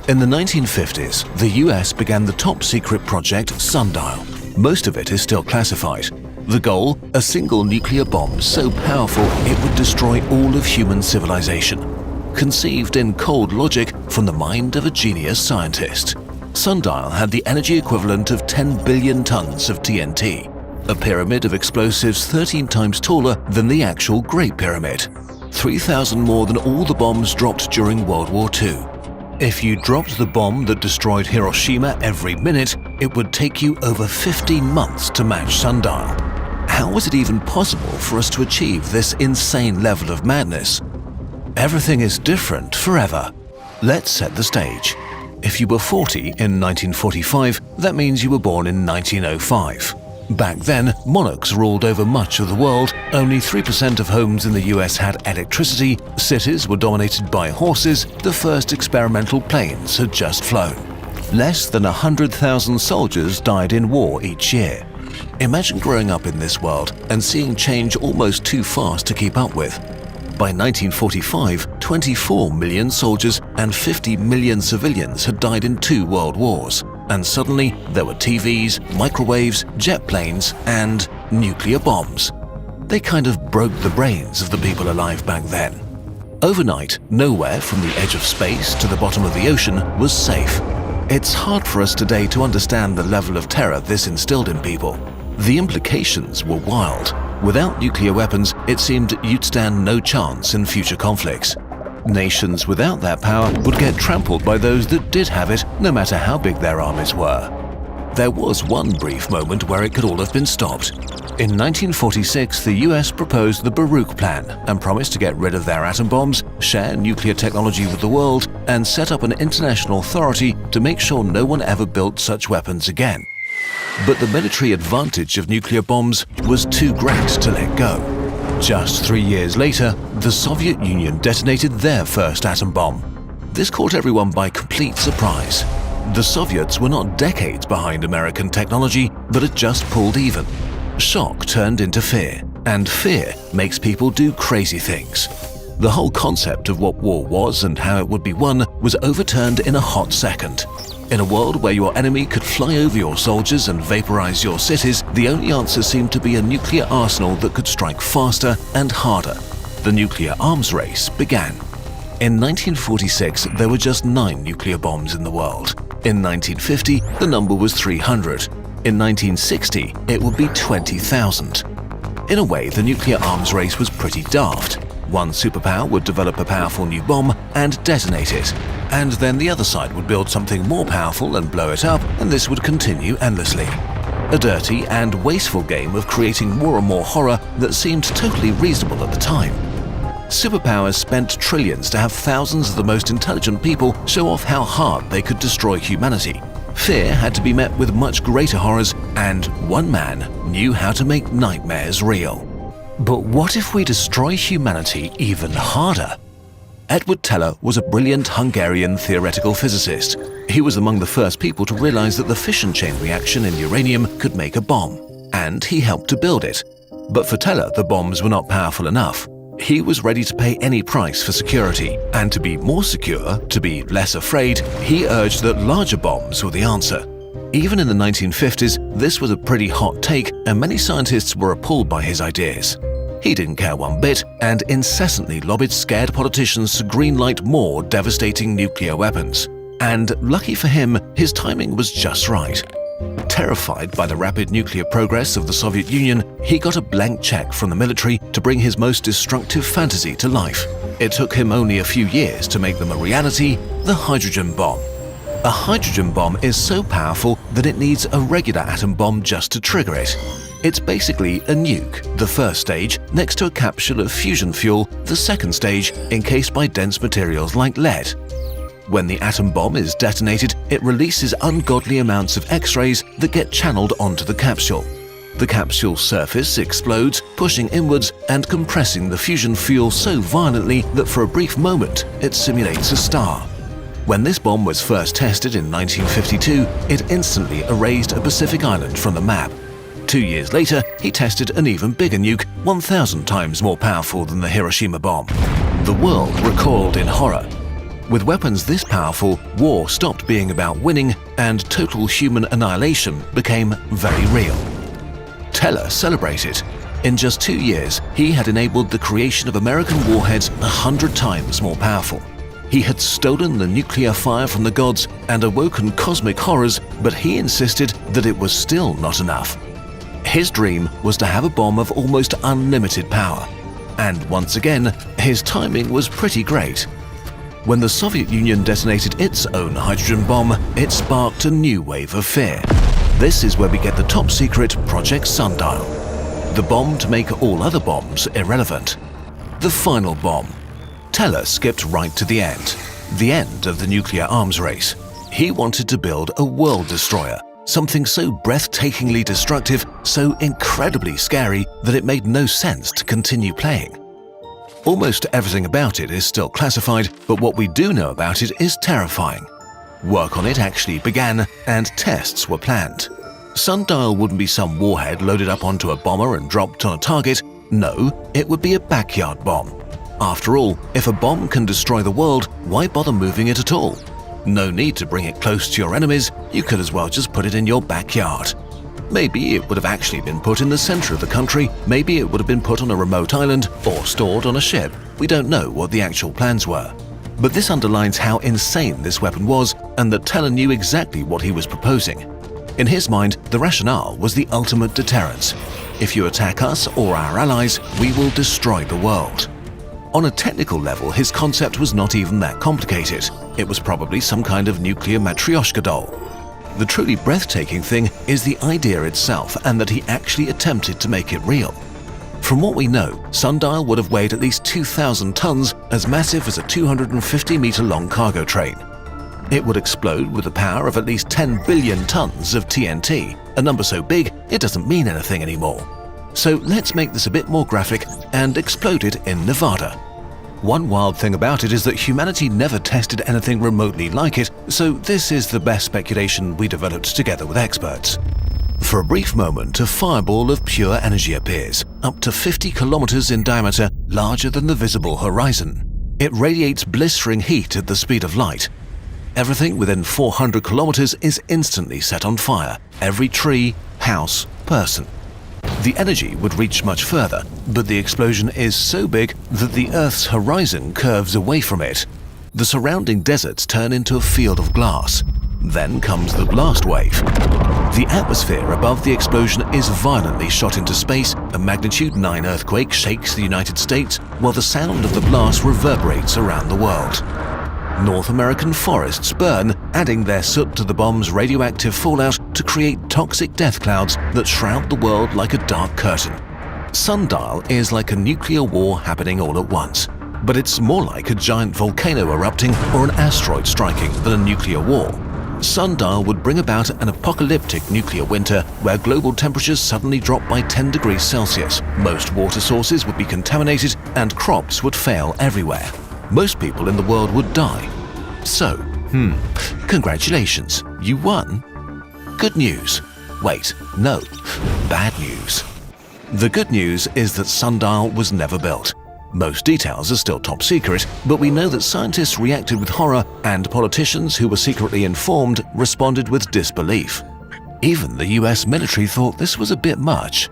In the 1950s, the US began the top-secret project Sundial. Most of it is still classified. The goal? A single nuclear bomb so powerful it would destroy all of human civilization. Conceived in cold logic from the mind of a genius scientist. Sundial had the energy equivalent of 10 billion tons of TNT, a pyramid of explosives 13 times taller than the actual Great Pyramid, 3,000 more than all the bombs dropped during World War II. If you dropped the bomb that destroyed Hiroshima every minute, it would take you over 15 months to match Sundial. How was it even possible for us to achieve this insane level of madness? Everything is different forever. Let's set the stage. If you were 40 in 1945, that means you were born in 1905. Back then, monarchs ruled over much of the world, only 3% of homes in the US had electricity, cities were dominated by horses, the first experimental planes had just flown. Less than 100,000 soldiers died in war each year. Imagine growing up in this world and seeing change almost too fast to keep up with. By 1945, 24 million soldiers and 50 million civilians had died in 2 world wars. And suddenly, there were TVs, microwaves, jet planes, and nuclear bombs. They kind of broke the brains of the people alive back then. Overnight, nowhere from the edge of space to the bottom of the ocean was safe. It's hard for us today to understand the level of terror this instilled in people. The implications were wild. Without nuclear weapons, it seemed you'd stand no chance in future conflicts. Nations without that power would get trampled by those that did have it, no matter how big their armies were. There was one brief moment where it could all have been stopped. In 1946, the US proposed the Baruch Plan and promised to get rid of their atom bombs, share nuclear technology with the world, and set up an international authority to make sure no one ever built such weapons again. But the military advantage of nuclear bombs was too great to let go. Just 3 years later, the Soviet Union detonated their first atom bomb. This caught everyone by complete surprise. The Soviets were not decades behind American technology, but had just pulled even. Shock turned into fear, and fear makes people do crazy things. The whole concept of what war was and how it would be won was overturned in a hot second. In a world where your enemy could fly over your soldiers and vaporize your cities, the only answer seemed to be a nuclear arsenal that could strike faster and harder. The nuclear arms race began. In 1946, there were just 9 nuclear bombs in the world. In 1950, the number was 300. In 1960, it would be 20,000. In a way, the nuclear arms race was pretty daft. One superpower would develop a powerful new bomb and detonate it, and then the other side would build something more powerful and blow it up, and this would continue endlessly. A dirty and wasteful game of creating more and more horror that seemed totally reasonable at the time. Superpowers spent trillions to have thousands of the most intelligent people show off how hard they could destroy humanity. Fear had to be met with much greater horrors, and one man knew how to make nightmares real. But what if we destroy humanity even harder? Edward Teller was a brilliant Hungarian theoretical physicist. He was among the first people to realize that the fission chain reaction in uranium could make a bomb, and he helped to build it. But for Teller, the bombs were not powerful enough. He was ready to pay any price for security, and to be more secure, to be less afraid, he urged that larger bombs were the answer. Even in the 1950s, this was a pretty hot take, and many scientists were appalled by his ideas. He didn't care one bit and incessantly lobbied scared politicians to greenlight more devastating nuclear weapons. And lucky for him, his timing was just right. Terrified by the rapid nuclear progress of the Soviet Union, he got a blank check from the military to bring his most destructive fantasy to life. It took him only a few years to make them a reality: the hydrogen bomb. A hydrogen bomb is so powerful that it needs a regular atom bomb just to trigger it. It's basically a nuke, the first stage next to a capsule of fusion fuel, the second stage encased by dense materials like lead. When the atom bomb is detonated, it releases ungodly amounts of X-rays that get channeled onto the capsule. The capsule's surface explodes, pushing inwards and compressing the fusion fuel so violently that for a brief moment it simulates a star. When this bomb was first tested in 1952, it instantly erased a Pacific island from the map. 2 years later, he tested an even bigger nuke, 1,000 times more powerful than the Hiroshima bomb. The world recoiled in horror. With weapons this powerful, war stopped being about winning and total human annihilation became very real. Teller celebrated. In just 2 years, he had enabled the creation of American warheads 100 times more powerful. He had stolen the nuclear fire from the gods and awoken cosmic horrors, but he insisted that it was still not enough. His dream was to have a bomb of almost unlimited power. And once again, his timing was pretty great. When the Soviet Union detonated its own hydrogen bomb, it sparked a new wave of fear. This is where we get the top-secret Project Sundial, the bomb to make all other bombs irrelevant. The final bomb. Teller skipped right to the end of the nuclear arms race. He wanted to build a world destroyer, something so breathtakingly destructive, so incredibly scary that it made no sense to continue playing. Almost everything about it is still classified, but what we do know about it is terrifying. Work on it actually began, and tests were planned. Sundial wouldn't be some warhead loaded up onto a bomber and dropped on a target. No, it would be a backyard bomb. After all, if a bomb can destroy the world, why bother moving it at all? No need to bring it close to your enemies, you could as well just put it in your backyard. Maybe it would have actually been put in the center of the country, maybe it would have been put on a remote island or stored on a ship. We don't know what the actual plans were. But this underlines how insane this weapon was and that Teller knew exactly what he was proposing. In his mind, the rationale was the ultimate deterrence. If you attack us or our allies, we will destroy the world. On a technical level, his concept was not even that complicated. It was probably some kind of nuclear matryoshka doll. The truly breathtaking thing is the idea itself and that he actually attempted to make it real. From what we know, Sundial would have weighed at least 2,000 tons, as massive as a 250-meter-long cargo train. It would explode with the power of at least 10 billion tons of TNT, a number so big it doesn't mean anything anymore. So let's make this a bit more graphic and explode it in Nevada. One wild thing about it is that humanity never tested anything remotely like it, so this is the best speculation we developed together with experts. For a brief moment, a fireball of pure energy appears, up to 50 kilometers in diameter, larger than the visible horizon. It radiates blistering heat at the speed of light. Everything within 400 kilometers is instantly set on fire, every tree, house, person. The energy would reach much further, but the explosion is so big that the Earth's horizon curves away from it. The surrounding deserts turn into a field of glass. Then comes the blast wave. The atmosphere above the explosion is violently shot into space, a magnitude 9 earthquake shakes the United States, while the sound of the blast reverberates around the world. North American forests burn, adding their soot to the bomb's radioactive fallout to create toxic death clouds that shroud the world like a dark curtain. Sundial is like a nuclear war happening all at once, but it's more like a giant volcano erupting or an asteroid striking than a nuclear war. Sundial would bring about an apocalyptic nuclear winter where global temperatures suddenly drop by 10 degrees Celsius, most water sources would be contaminated, and crops would fail everywhere. Most people in the world would die. So, congratulations, you won. Good news. Wait, no, bad news. The good news is that Sundial was never built. Most details are still top secret, but we know that scientists reacted with horror and politicians who were secretly informed responded with disbelief. Even the US military thought this was a bit much.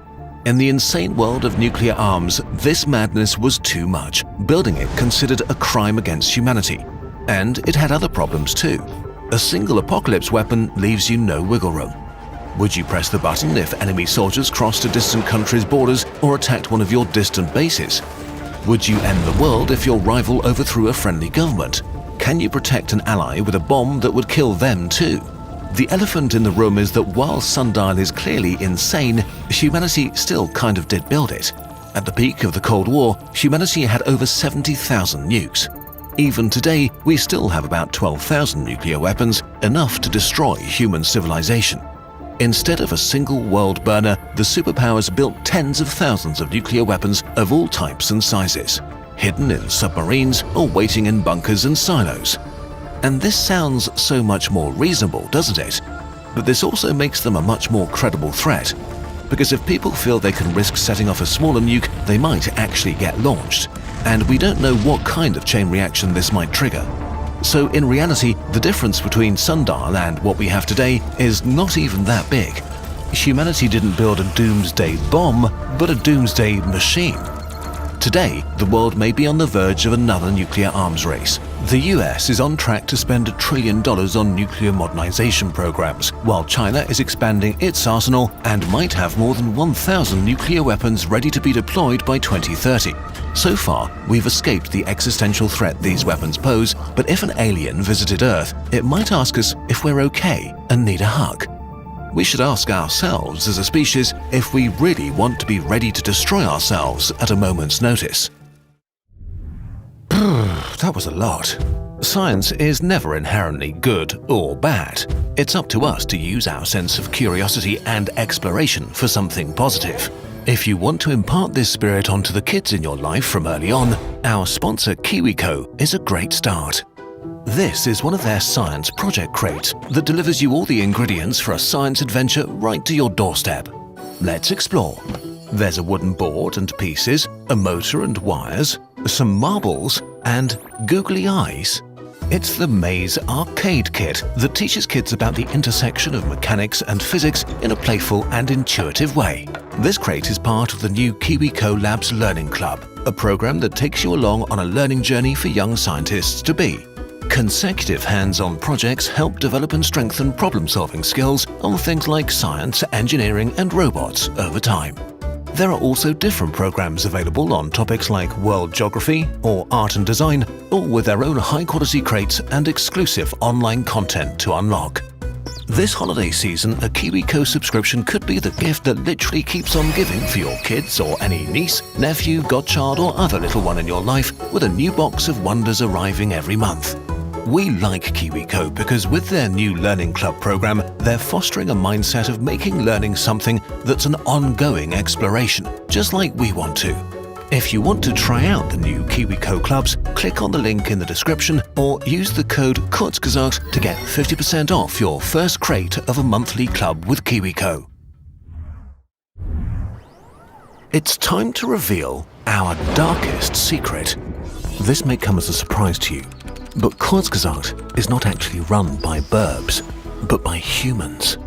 In the insane world of nuclear arms, this madness was too much, building it considered a crime against humanity. And it had other problems too. A single apocalypse weapon leaves you no wiggle room. Would you press the button if enemy soldiers crossed a distant country's borders or attacked one of your distant bases? Would you end the world if your rival overthrew a friendly government? Can you protect an ally with a bomb that would kill them too? The elephant in the room is that while Sundial is clearly insane, humanity still kind of did build it. At the peak of the Cold War, humanity had over 70,000 nukes. Even today, we still have about 12,000 nuclear weapons, enough to destroy human civilization. Instead of a single world burner, the superpowers built tens of thousands of nuclear weapons of all types and sizes, hidden in submarines or waiting in bunkers and silos. And this sounds so much more reasonable, doesn't it? But this also makes them a much more credible threat. Because if people feel they can risk setting off a smaller nuke, they might actually get launched. And we don't know what kind of chain reaction this might trigger. So in reality, the difference between sundial and what we have today is not even that big. Humanity didn't build a doomsday bomb, but a doomsday machine. Today, the world may be on the verge of another nuclear arms race. The US is on track to spend $1 trillion on nuclear modernization programs, while China is expanding its arsenal and might have more than 1,000 nuclear weapons ready to be deployed by 2030. So far, we've escaped the existential threat these weapons pose, but if an alien visited Earth, it might ask us if we're okay and need a hug. We should ask ourselves as a species if we really want to be ready to destroy ourselves at a moment's notice. That was a lot. Science is never inherently good or bad. It's up to us to use our sense of curiosity and exploration for something positive. If you want to impart this spirit onto the kids in your life from early on, our sponsor KiwiCo is a great start. This is one of their science project crates that delivers you all the ingredients for a science adventure right to your doorstep. Let's explore. There's a wooden board and pieces, a motor and wires, some marbles, and googly eyes. It's the Maze Arcade Kit that teaches kids about the intersection of mechanics and physics in a playful and intuitive way. This crate is part of the new KiwiCo Labs Learning Club, a program that takes you along on a learning journey for young scientists to be. Consecutive hands-on projects help develop and strengthen problem-solving skills on things like science, engineering, and robots over time. There are also different programs available on topics like world geography or art and design, all with their own high-quality crates and exclusive online content to unlock. This holiday season, a KiwiCo subscription could be the gift that literally keeps on giving for your kids or any niece, nephew, godchild, or other little one in your life, with a new box of wonders arriving every month. We like KiwiCo because with their new Learning Club program, they're fostering a mindset of making learning something that's an ongoing exploration, just like we want to. If you want to try out the new KiwiCo clubs, click on the link in the description or use the code Kurzgesagt to get 50% off your first crate of a monthly club with KiwiCo. It's time to reveal our darkest secret. This may come as a surprise to you, but Kurzgesagt is not actually run by burbs, but by humans.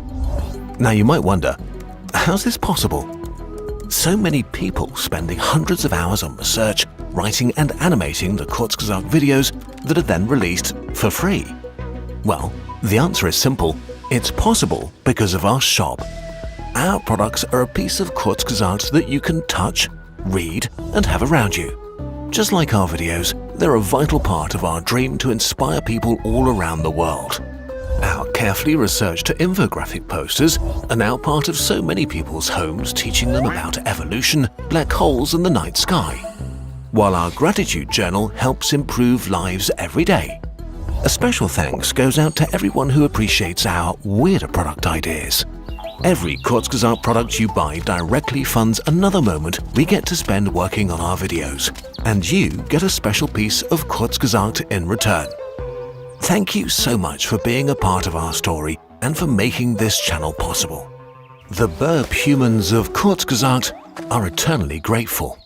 Now you might wonder, how's this possible? So many people spending hundreds of hours on research, writing and animating the Kurzgesagt videos that are then released for free. Well, the answer is simple. It's possible because of our shop. Our products are a piece of Kurzgesagt that you can touch, read, and have around you. Just like our videos, they're a vital part of our dream to inspire people all around the world. Our carefully researched infographic posters are now part of so many people's homes, teaching them about evolution, black holes, and the night sky. While our gratitude journal helps improve lives every day. A special thanks goes out to everyone who appreciates our weirder product ideas. Every Kurzgesagt product you buy directly funds another moment we get to spend working on our videos, and you get a special piece of Kurzgesagt in return. Thank you so much for being a part of our story and for making this channel possible. The burp humans of Kurzgesagt are eternally grateful.